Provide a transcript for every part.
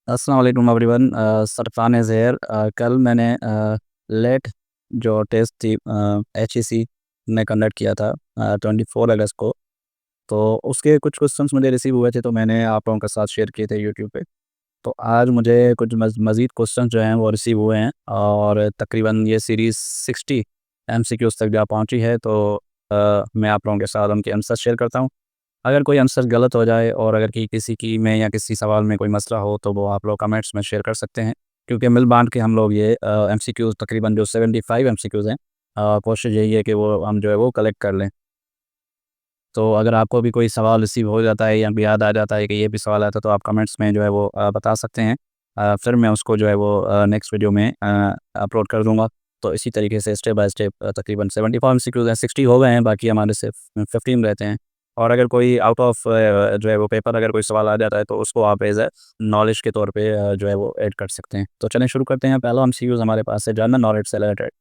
अस्सलाम वालेकुम everyone. सरफरान is here. कल मैंने लेट जो टेस्ट थी एचईसी में कंडक्ट किया था 24 अगस्त को। तो उसके कुछ क्वेश्चंस मुझे रिसीव हुए थे, तो मैंने आप लोगों के साथ शेयर किए थे यूट्यूब पे। तो आज मुझे कुछ मज़ीद क्वेश्चन जो हैं वो रिसीव हुए हैं, और तकरीबन ये सीरीज़ 60 एमसीक्यूज़ तक जा पहुंची है। तो मैं आप लोगों के साथ उनके आंसर शेयर करता हूँ। अगर कोई आंसर गलत हो जाए और अगर कि किसी की में या किसी सवाल में कोई मसला हो, तो वो आप लोग कमेंट्स में शेयर कर सकते हैं, क्योंकि मिल बांट के हम लोग ये एमसीक्यूज़ तकरीबन जो 75 एमसीक्यूज़ हैं, कोशिश यही है कि वो हम जो है वो कलेक्ट कर लें। तो अगर आपको भी कोई सवाल रिसीव हो जाता है या भी याद आ जाता है कि ये भी सवाल आता है, तो आप कमेंट्स में जो है वो बता सकते हैं। फिर मैं उसको जो है वो नेक्स्ट वीडियो में अपलोड कर दूँगा। तो इसी तरीके से स्टेप बाय स्टेप तकरीबन 74 एमसीक्यूज़ हैं, 60 हो गए हैं, बाकी हमारे सिर्फ 15 रहते हैं। और अगर कोई आउट ऑफ जो है वो पेपर अगर कोई सवाल आ जाता है, तो उसको आप एज़ अ नॉलेज के तौर पे जो है वो ऐड कर सकते हैं। तो चलें शुरू करते हैं। पहला एमसीक्यूज़ हमारे पास है जनरल नॉलेज से रिलेटेड,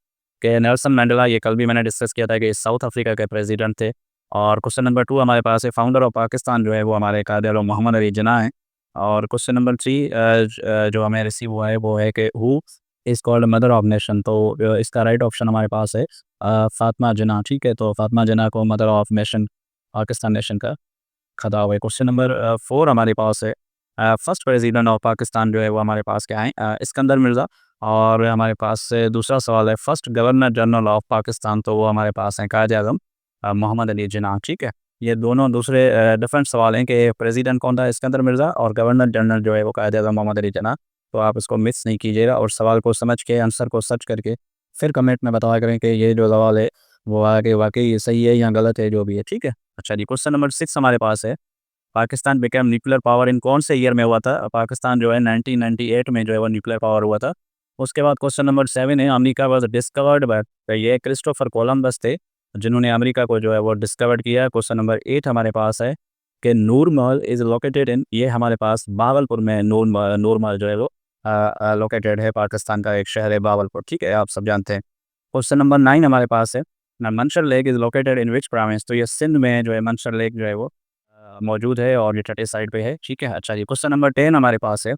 कि नेल्सन मंडेला, ये कल भी मैंने डिस्कस किया था कि साउथ अफ्रीका के प्रेसिडेंट थे। और क्वेश्चन नंबर 2 हमारे पास है फाउंडर ऑफ पाकिस्तान जो है वो हमारे कायद-ए-आज़म मोहम्मद अली जिन्ना हैं। और क्वेश्चन नंबर 3 जो हमें रिसीव हुआ है वो है कि who is called mother of nation. तो इसका राइट ऑप्शन हमारे पास है फातिमा जिन्ना। ठीक है, तो फातिमा जिन्ना को mother of nation, Pakistan nation का खिताब है। क्वेश्चन नंबर 4 हमारे पास है फर्स्ट प्रेसिडेंट ऑफ पाकिस्तान जो है वो हमारे पास क्या है, इस्कंदर मिर्ज़ा। और हमारे पास से दूसरा सवाल है first governor general of Pakistan, तो वो हमारे पास हैं कायद-ए-आज़म मोहम्मद अली जिन्ना। ठीक है, ये दोनों दूसरे डिफरेंट सवाल हैं कि प्रेसिडेंट कौन था, इस्कंदर मिर्ज़ा, और गवर्नर जनरल जो है वो कायद-ए-आज़म मोहम्मद अली जिन्ना। तो आप इसको मिस नहीं कीजिएगा, और सवाल को समझ के आंसर को सर्च करके फिर कमेंट में बताया करें कि ये जो सवाल है वो आगे वाकई ये सही है या गलत है, जो भी है। ठीक है, अच्छा जी, क्वेश्चन नंबर 6 हमारे पास है Pakistan became nuclear power in कौन से ईयर में हुआ था? पाकिस्तान जो है 1998 में जो है वो न्यूक्लियर पावर हुआ था। उसके बाद क्वेश्चन नंबर 7 है अमेरिका वाज़ डिस्कवर्ड बाय, तो ये क्रिस्टोफर कोलंबस थे जिन्होंने अमेरिका को जो है वो डिस्कवर्ड किया। क्वेश्चन नंबर 8 हमारे पास है कि नूर महल इज़ लोकेटेड इन, ये हमारे पास भागलपुर में नूर महल जो है वो लोकेटेड है, पाकिस्तान का एक शहर है भागलपुर। ठीक है, आप सब जानते हैं। क्वेश्चन नंबर 9 हमारे पास है Manchar lake is located in which province, तो ये सिंध में जो है मंशर लेक जो है वो मौजूद है, और ये तटीय साइड पे है। ठीक है, अच्छा जी, क्वेश्चन नंबर 10 हमारे पास है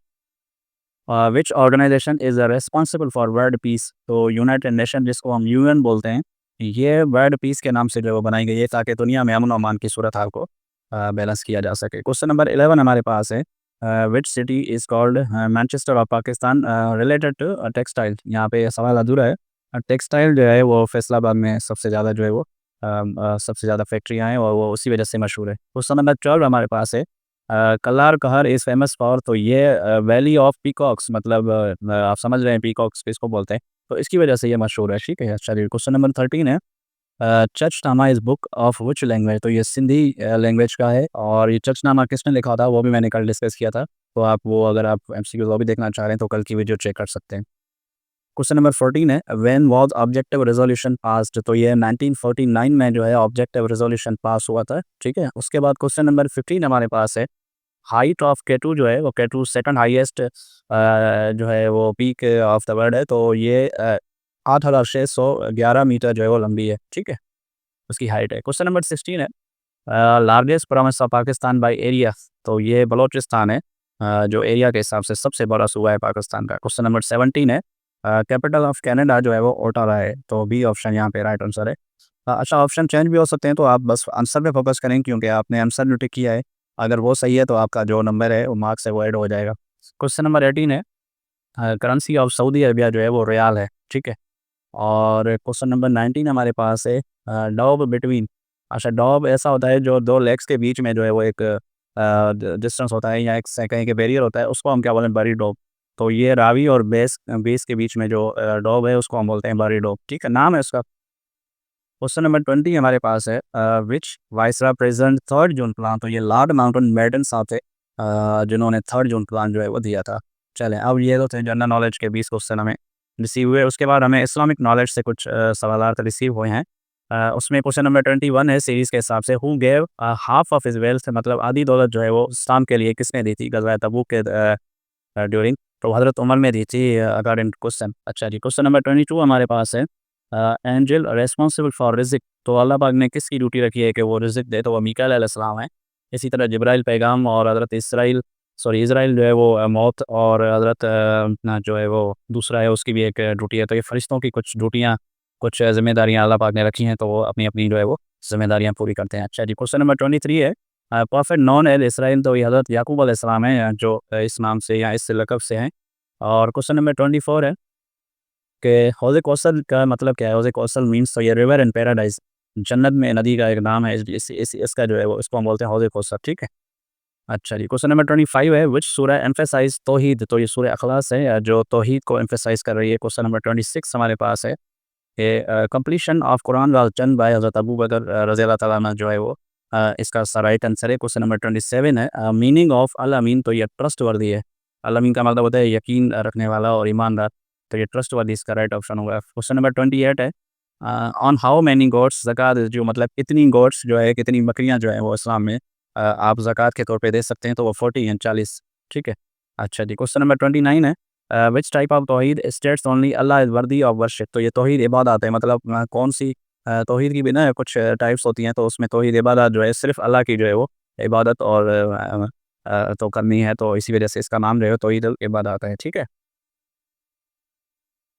which organization is responsible for world peace, तो यूनाइटेड नेशन जिसको हम यूएन बोलते हैं, ये वर्ल्ड पीस के नाम से जो है वो बनाई गई है, ताकि दुनिया में अमन और अमान की सूरत हाल को बैलेंस किया जा सके। क्वेश्चन नंबर 11 हमारे पास है which city is called Manchester of Pakistan related to textile, यहाँ पे सवाल अधूरा है। टेक्सटाइल जो है वो फैसलाबाद में सबसे ज़्यादा जो है वो सबसे ज़्यादा फैक्ट्रियाँ हैं, और वो उसी वजह से मशहूर है। क्वेश्चन नंबर 12 हमारे पास है कल्लार कहर इज़ फेमस फॉर, तो ये वैली ऑफ पीकॉक्स, मतलब आप समझ रहे हैं पीकॉक्स किसको बोलते हैं, तो इसकी वजह से ये मशहूर है। ठीक है, चलिए क्वेश्चन नंबर 13 है Chachnama is book of which language, तो ये सिंधी लैंग्वेज का है, और ये चचनामा किसने लिखा था वो भी मैंने कल डिस्कस किया था। तो आप वो अगर आप एमसीक्यूज़ वो भी देखना चाह रहे हैं, तो कल की वीडियो चेक कर सकते हैं। क्वेश्चन नंबर 14 है when was objective resolution passed, तो ये 1949 में जो है ऑब्जेक्टिव रेज़ोल्यूशन पास हुआ था। ठीक है, उसके बाद क्वेश्चन नंबर 15 हमारे पास है हाइट ऑफ केटू जो है वो केटू सेकंड हाईएस्ट जो है वो पीक ऑफ द वर्ल्ड है, तो ये 8,611 मीटर जो है वो लंबी है। ठीक है, उसकी हाइट है। क्वेश्चन नंबर 16 है largest province of Pakistan by area, तो ये बलोचिस्तान है जो एरिया के हिसाब से सबसे बड़ा सूबा है पाकिस्तान का। क्वेश्चन नंबर 17 है कैपिटल ऑफ कनाडा जो है वो ओटावा है, तो बी ऑप्शन यहाँ पे राइट आंसर है। अच्छा, ऑप्शन चेंज भी हो सकते हैं, तो आप बस आंसर पे फोकस करें, क्योंकि आपने आंसर जो टिक किया है, अगर वो सही है तो आपका जो नंबर है वो मार्क्स है वो ऐड हो जाएगा। क्वेश्चन नंबर 18 है करेंसी ऑफ सऊदी अरबिया जो है वो रियाल है। ठीक है, और क्वेश्चन नंबर 19 हमारे पास है डॉब बिटवीन, अच्छा डॉब ऐसा होता है जो दो लेग्स के बीच में जो है वो एक डिस्टेंस होता है, या एक कहीं के बैरियर होता है, उसको हम क्या बोलते हैं, बरी डॉब। तो ये रावी और बेस बेस के बीच में जो डॉब है उसको हम बोलते हैं बरी डॉब। ठीक है, नाम है उसका। क्वेश्चन नंबर 20 हमारे पास है विच वाइसरा प्रेजेंट थर्ड जून प्लान, तो ये लॉर्ड माउंटेन बैटन साहब थे जिन्होंने थर्ड जून प्लान जो है वो दिया था। चलें, अब ये तो थे जनरल नॉलेज के 20 क्वेश्चन हमें रिसीव हुए। उसके बाद हमें इस्लामिक नॉलेज से कुछ सवाल रिसीव हुए हैं। उसमें क्वेश्चन नंबर 21 है सीरीज़ के हिसाब से who gave half of his wealth, मतलब आधी दौलत जो है वो इस्लाम के लिए किसने दी थी गज़वा तबूक के ड्यूरिंग, तो हज़रत उमर में दी थी अकॉर्डिंग टू क्वेश्चन। अच्छा जी, क्वेश्चन नंबर 22 हमारे पास है एंजल रेस्पॉन्सिबल फॉर रिज़्क, तो अल्लाह पाक ने किसकी ड्यूटी रखी है कि वो रिज़्क दे, तो वो मीकाईल अलैहिस्सलाम है। इसी तरह जिब्राइल पैगाम और हज़रत इसराइल सॉरी इज़राइल जो है वो मौत और हज़रत ना जो है वो दूसरा है उसकी भी एक ड्यूटी है। तो ये फ़रिश्तों की कुछ ड्यूटियाँ, कुछ ज़िम्मेदारियाँ अल्लाह पाक ने रखी हैं, तो वो अपनी-अपनी जो है वो ज़िम्मेदारियाँ पूरी करते हैं। अच्छा जी, क्वेश्चन नंबर 23 है प्रॉफिट नॉन एल इसराइल, तो ये हज़रत याकूब अलैहिस्सलाम हैं जो इस नाम से या इस लक़ब से हैं। और क्वेश्चन नंबर 24 है कि हौज़ कौसर का मतलब क्या है? हौज़ कौसर मीन्स तो ये रिवर इन पैराडाइज़, जन्नत में नदी का एक नाम है। इसका जो है वो इसको हम बोलते हैं हौज़ कौसर, ठीक है? अच्छा जी, क्वेश्चन नंबर 25 है व्हिच सूरा एम्फसाइज़ तौहीद, तो ये सूरह इखलास है जो तौहीद को एम्फसाइज़ कर रही है। क्वेश्चन नंबर 26 हमारे पास है कि completion of Quran was done by हज़रत अबू बकर रज़ियल्लाहु तआला अन्हु जो है वो इसका राइट आंसर है। क्वेश्चन नंबर 27 है मीनिंग ऑफ अल अमीन, तो ये ट्रस्टवर्दी है। अल अमीन का मतलब होता है यकीन रखने वाला और ईमानदार, तो ये ट्रस्टवर्दी इसका राइट ऑप्शन होगा। क्वेश्चन नंबर 28 है ऑन हाउ मैनी गोट्स ज़कात इज़ ड्यू, मतलब कितनी गोट्स जो है, कितनी बकरियाँ जो हैं वो इस्लाम में आप ज़कात के तौर पे दे सकते हैं, तो वो 40 हैं, 40, ठीक है। अच्छा जी, क्वेश्चन नंबर 29 है व्हिच टाइप ऑफ तौहीद states only Allah is worthy of worship, तो ये तौहीद इबादत है, मतलब कौन-सी तौहीद की भी ना कुछ टाइप्स होती हैं, तो उसमें तौहीद इबादत जो है सिर्फ़ अल्लाह की जो है वो इबादत और तो करनी है, तो इसी वजह से इसका नाम जो है तौहीद इबादत है, ठीक है।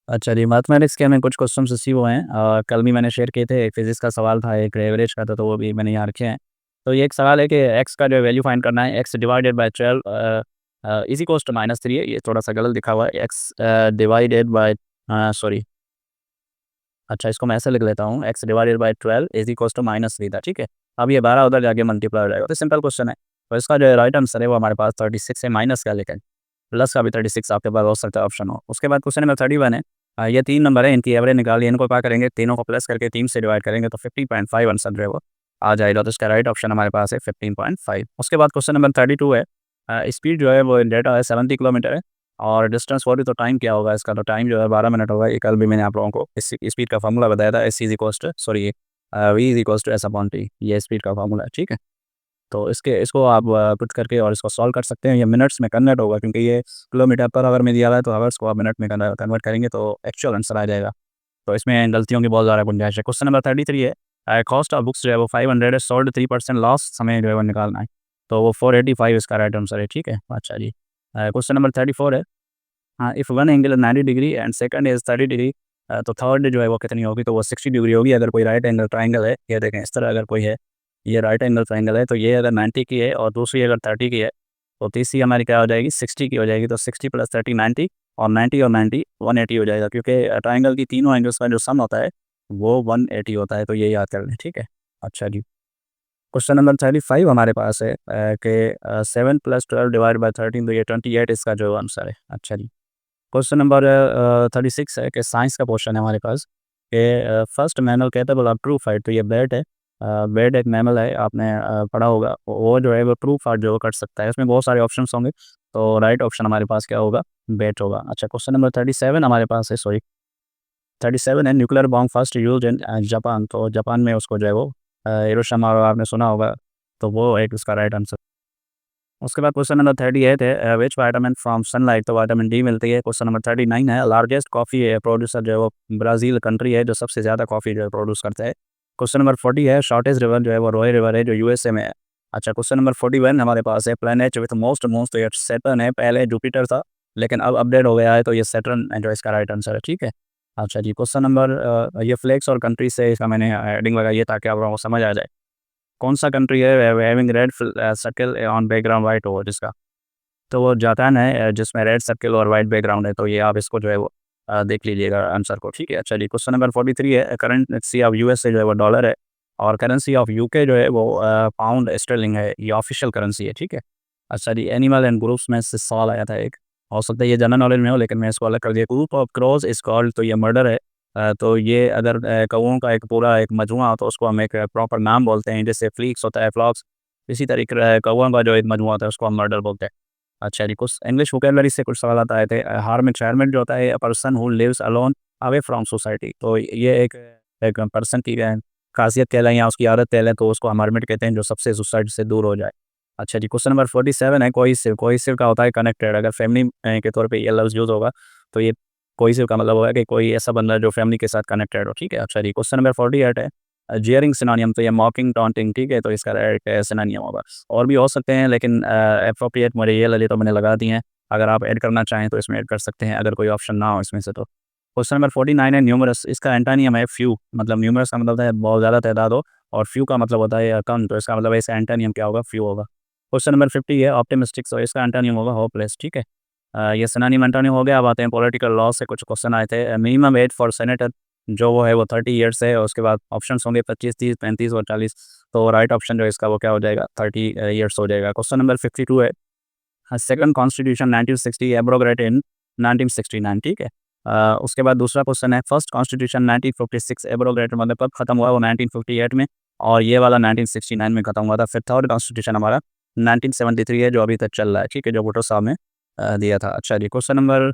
अच्छा जी, मैथमेटिक्स के हमें कुछ क्वेश्चंस रिसीव हुए हैं कल भी मैंने शेयर किए थे। एक फिज़िक्स का सवाल था, एक एवरेज का था, तो वो भी मैंने यहाँ रखे हैं। तो ये एक सवाल है कि एक्स का जो वैल्यू फाइंड करना है, X divided by 12 is equals to -3 है। ये थोड़ा-सा गलत लिखा हुआ है, एक्स डिवाइडेड बाय सॉरी, अच्छा इसको मैं ऐसे लिख लेता हूँ, X divided by 12 is equals to -3 था, ठीक है। अब ये 12 उधर जाके मल्टीप्लाई हो जाएगा, तो सिंपल क्वेश्चन है। तो इसका जो राइट आंसर है वो हमारे पास 36 है, माइनस का लेकिन प्लस का भी 36 आपके पास हो सकता है ऑप्शन हो। उसके बाद क्वेश्चन नंबर 31 है ये 3 नंबर है, इनकी एवरेज निकालिए, इनको क्या करेंगे, तीनों को प्लस करके 3 से डिवाइड करेंगे तो 15.5 आंसर जो है वो आ जाएगा, तो इसका राइट ऑप्शन हमारे पास है 15.5। उसके बाद क्वेश्चन नंबर 32 है स्पीड जो है वो डेटा है 70 किलोमीटर है और डिस्टेंस 40, तो टाइम क्या होगा इसका, तो टाइम जो है 12 मिनट होगा। ये कल भी मैंने आप लोगों को इस स्पीड का फार्मूला बताया था, S is equals to sorry V is equals to S upon T, ये स्पीड का फार्मूला है, ठीक है। तो इसको आप पुट करके और इसको सॉल्व कर सकते हैं। ये मिनट्स में कन्वर्ट होगा क्योंकि ये किलोमीटर पर आवर में दिया हुआ है, तो आवर्स को आप मिनट में कन्वर्ट करेंगे तो एक्चुअल आंसर आ जाएगा। तो इसमें गलतियों की बहुत ज़्यादा गुंजाइश है। क्वेश्चन नंबर 33 है कॉस्ट ऑफ बुक्स जो है वो 500 है, सोल्ड 3% लॉस हमें जो है वो निकालना है, तो वो 485 इसका राइट आंसर है, ठीक है। अच्छा जी, क्वेश्चन नंबर 34 है हाँ, if one angle 90 degree and second is 30 degree तो थर्ड जो है वो कितनी होगी, तो वो 60 डिग्री होगी। अगर कोई राइट एंगल ट्राइंगल है, ये देखें इस तरह अगर कोई है, ये राइट एंगल ट्राइंगल है, तो ये अगर 90 की है और दूसरी अगर 30 की है, तो तीसरी हमारी क्या हो जाएगी, 60 की हो जाएगी। तो 60 + 30 90 और 90 और 90 180 हो जाएगा, क्योंकि ट्राइंगल की तीनों एंगल्स का जो सम होता है वो 180 होता है, तो ये याद कर लें, ठीक है। अच्छा जी, क्वेश्चन नंबर 35 हमारे पास है कि 7 + 12 डिवाइड बाय 13, तो ये 28 इसका जो आंसर है। अच्छा जी, क्वेश्चन नंबर 36 है कि साइंस का क्वेश्चन है हमारे पास कि first mammal capable of true fight, तो ये बैट है। बैट एक मैमल है, आपने पढ़ा होगा, वो जो है वो ट्रू फाइट जो कर सकता है। इसमें बहुत सारे ऑप्शंस होंगे, तो राइट ऑप्शन हमारे पास क्या होगा, बैट होगा। अच्छा, क्वेश्चन नंबर 37 हमारे पास है, सॉरी 37 है nuclear bomb first use in Japan, तो जापान में उसको जो है वो हिरोशिमा, आपने सुना होगा, तो वो एक उसका राइट आंसर। उसके बाद क्वेश्चन नंबर 38 है विच विटामिन फ्रॉम सनलाइट, तो विटामिन डी मिलती है। क्वेश्चन नंबर 39 है लार्जेस्ट कॉफ़ी प्रोड्यूसर जो है वो ब्राज़ील कंट्री है जो सबसे ज़्यादा कॉफ़ी जो है प्रोड्यूस करता है। क्वेश्चन नंबर 40 है शॉर्टेस्ट रिवर जो है वो रोय रिवर है जो यूएसए में है। अच्छा, क्वेश्चन नंबर 41 हमारे पास है प्लैनेट विथ मोस्ट मून्स, तो ये सैटर्न है, पहले जुपिटर था लेकिन अब अपडेट हो गया है, तो ये सैटर्न जो इसका राइट आंसर है, ठीक है। अच्छा जी, क्वेश्चन नंबर ये फ्लैग्स और कंट्री से इसका मैंने हेडिंग लगाई है ताकि आप लोगों को समझ आ जाए कौन सा कंट्री है having red circle on background white हो जिसका, तो वो जापान है जिसमें रेड सर्कल और वाइट बैकग्राउंड है, तो ये आप इसको जो है वो देख लीजिएगा आंसर को, ठीक है। अच्छा जी, क्वेश्चन नंबर 43 है करेंसी ऑफ यूएसए जो है वो डॉलर है और करेंसी ऑफ यूके जो है वो पाउंड स्टर्लिंग है, ये ऑफिशियल करेंसी है, ठीक है। अच्छा जी, एनिमल एंड ग्रुप्स में से सवाल आया था एक, हो सकता है ये जनरल नॉलेज में हो लेकिन मैं इसको अलग कर दिया। Group of cross is called, तो ये मर्डर है। तो ये अगर कौओं का एक पूरा एक मजमुआ हो तो उसको हम एक प्रॉपर नाम बोलते हैं, जैसे फ्लीक्स होता है, फ्लॉक्स, इसी तरीके कौओं का जो एक मजमुआ होता है उसको हम मर्डर बोलते हैं। अच्छा जी, कुछ इंग्लिश वोकैबुलरी से कुछ सवाल आए थे। हार्म जो होता है, a person who lives alone away from society, तो ये एक एक पर्सन की खासियत कह लें या उसकी आदत कह लें, तो उसको हम हर्मिट कहते हैं जो सबसे सोसाइटी से दूर हो जाए। अच्छा जी, क्वेश्चन नंबर 47 है कोहेसिव का होता है कनेक्टेड, अगर फैमिली के तौर पे ये लफ्ज़ यूज़ होगा तो ये कोहेसिव का मतलब होगा कि कोई ऐसा बंदा जो फैमिली के साथ कनेक्टेड हो, ठीक है। अच्छा जी, क्वेश्चन नंबर 48 है जियरिंग सिनोनियम, तो ये मॉकिंग, टॉन्टिंग, ठीक है, तो इसका राइट सिनोनियम होगा। और भी हो सकते हैं लेकिन एप्रोप्रिएट मुझे ये लगे तो मैंने लगा दी हैं। अगर आप ऐड करना चाहें तो इसमें ऐड कर सकते हैं, अगर कोई ऑप्शन ना हो इसमें से तो। क्वेश्चन नंबर 49 है न्यूमरस, इसका एंटोनियम है फ्यू। मतलब न्यूमरस का मतलब होता है बहुत ज़्यादा तादाद हो, और फ्यू का मतलब होता है कम, तो इसका मतलब है इसका एंटोनियम क्या होगा, फ्यू होगा। क्वेश्चन नंबर 50 है ऑप्टिमिस्टिक, तो इसका एंटोनियम होगा होपलेस, ठीक है। ये सिनोनिम एंटोनिम हो गया। अब आते हैं पॉलिटिकल लॉ से कुछ क्वेश्चन आए थे। मिनिमम एज फॉर सेनेटर जो वो है वो 30 ईयर्स है, और उसके बाद ऑप्शंस होंगे 25, 30, 35 और 40। तो राइट ऑप्शन जो है इसका वो क्या हो जाएगा, 30 ईयर्स हो जाएगा। क्वेश्चन नंबर 52 है सेकंड कॉन्स्टिट्यूशन 1960 एब्रोगेटेड इन 1969, ठीक है। उसके बाद दूसरा क्वेश्चन है फर्स्ट कॉन्स्टिट्यूशन 1956 एब्रोगेटेड, मतलब कब खत्म हुआ, वो 1958 में, और ये वाला 1969 में खत्म हुआ था। फिर थर्ड कॉन्स्टिट्यूशन हमारा 1973 है जो अभी तक चल रहा है, ठीक है, जो भुट्टो साहब ने दिया था। अच्छा जी, क्वेश्चन नंबर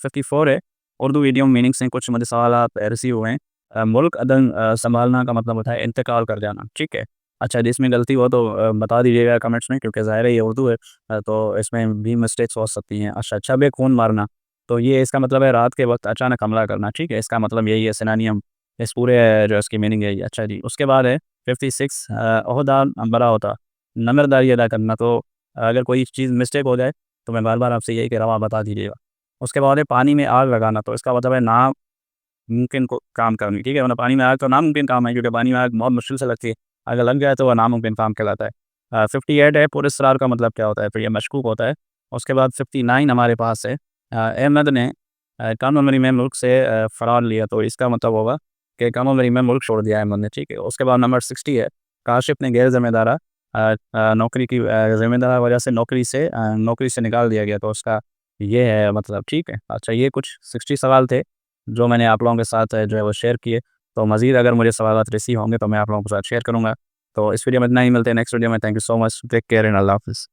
54 है उर्दू इडियम मीनिंग से कुछ मुझे सवाल रिसीव हुए हैं। मुल्क अदन संभालना का मतलब होता है इंतकाल कर जाना, ठीक है। अच्छा, जिसमें गलती हो तो बता दीजिएगा कमेंट्स में, क्योंकि ज़ाहिर है ये उर्दू है, तो इसमें भी मिस्टेक्स हो सकती हैं। अच्छा, छबे खून मारना, तो ये इसका मतलब है रात के वक्त अचानक हमला करना, ठीक है, इसका मतलब यही है सिनोनियम, इस पूरे जो इसकी मीनिंग है ये। अच्छा जी, उसके बाद है 56 ओहदा बरा होता, नम्रदारी अदा करना। तो अगर कोई चीज़ मिस्टेक हो जाए तो मैं बार बार आपसे यही कह रहा हूँ, आप बता दीजिएगा। उसके बाद है पानी में आग लगाना, तो इसका मतलब है नामुमकिन को काम करनी, ठीक है, मतलब पानी में आग तो नामुमकिन काम है, क्योंकि पानी में आग बहुत मुश्किल से लगती है, अगर लग जाए तो वह नामुमकिन काम कहलाता है। 58 है पुरस्कार का मतलब क्या होता है, फिर ये मशकूक होता है। उसके बाद 59 हमारे पास है अहमद ने कम उम्र में मुल्क से फ़रार लिया, तो इसका मतलब होगा कि कम उम्र में मुल्क छोड़ दिया अहमद ने, ठीक है। उसके बाद नंबर 60 है काशिफ ने गैर ज़िम्मेदारा नौकरी की ज़िम्मेदार वजह से नौकरी से निकाल दिया गया, तो उसका ये है मतलब, ठीक है। अच्छा, ये कुछ 60 सवाल थे जो मैंने आप लोगों के साथ जो है वो शेयर किए। तो मज़ीद अगर मुझे सवालात रिसीव होंगे तो मैं आप लोगों के साथ शेयर करूँगा। तो इस वीडियो में इतना ही, मिलते हैं नेक्स्ट वीडियो में। Thank you so much, take care and अल्लाह हाफ़िज़।